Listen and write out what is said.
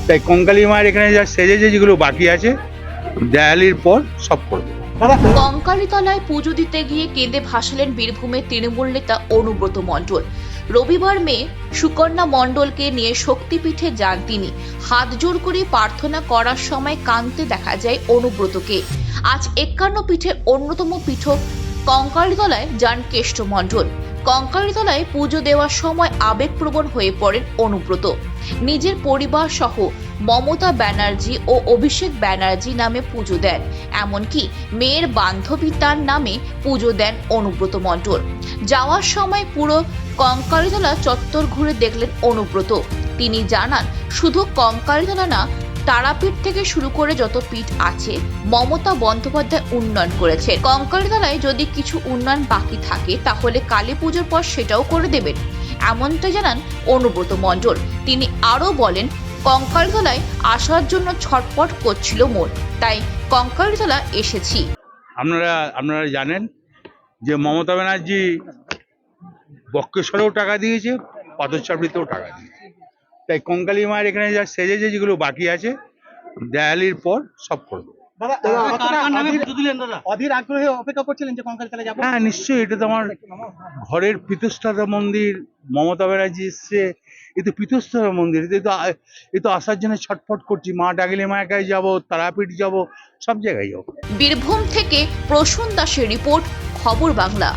তাই কঙ্কালী মায়ের এখানে যা সেজেছে যেগুলো বাকি আছে দেয়ালির পর সব করবে। কঙ্কালীতলায় পুজো দিতে গিয়ে কেঁদে ভাসালেন বীরভূমের তৃণমূল নেতা অনুব্রত মণ্ডল। রবিবার মেয়ে সুকন্যা মণ্ডলকে নিয়ে শক্তিপীঠে যান তিনি। হাত জোর করে প্রার্থনা করার সময় কাঁদতে দেখা যায় অনুব্রতকে। আজ 51 পীঠের অন্যতম পীঠ কঙ্কালীতলায় যান কেষ্ট মণ্ডল। কঙ্কালীতলায় পুজো দেওয়ার সময় আবেগপ্রবণ হয়ে পড়েন অনুব্রত। নিজের পরিবার সহ মমতা ব্যানার্জি ও অভিষেক ব্যানার্জি নামে পুজো দেন, এমনকি মেয়ের বান্ধবী তার নামে পুজো দেন অনুব্রত মণ্ডল। যাওয়ার সময় পুরো কঙ্কালীতলা চত্বর ঘুরে দেখলেন অনুব্রত। তিনি জানান, শুধু কঙ্কালীতলা না, তারাপীঠ থেকে শুরু করে যত পীঠ আছে মমতা বন্দ্যোপাধ্যায় উন্নয়ন করেছে। কঙ্কালীতলায় যদি কিছু উন্নয়ন বাকি থাকে তাহলে কালী পুজোর পর সেটাও করে দেবেন, এমনটাই জানান অনুব্রত মণ্ডল। তিনি আরও বলেন, কঙ্কালীতলায় আসার জন্য ছটপট করছিল মন, তাই কঙ্কালীতলা এসেছি। আপনারা জানেন যে মমতা ব্যানার্জি বক্রেশ্বরেও টাকা দিয়েছে, পাথরচাপড়িতেও টাকা দিয়েছে। তাই কঙ্কালী মায়ের এখানে যা সেজেছে যেগুলো বাকি আছে দেয়ালির পর সব করবে। অধীর আগ্রহে অপেক্ষা করছিলেন যে কঙ্কালীতলা যাবো। হ্যাঁ, নিশ্চয়ই। এটা তো আমার ঘরের পীতস্থাতা মন্দির। মমতা ব্যানার্জি এসছে, এ তো পীতস্থাতা মন্দির। এ তো আসার জন্য ছটফট করছি। মা ডাকলে মায়ের কাছে যাবো, তারাপীঠ যাবো, সব জায়গায় যাবো। বীরভূম থেকে প্রসূন দাসের রিপোর্ট, খবর বাংলা।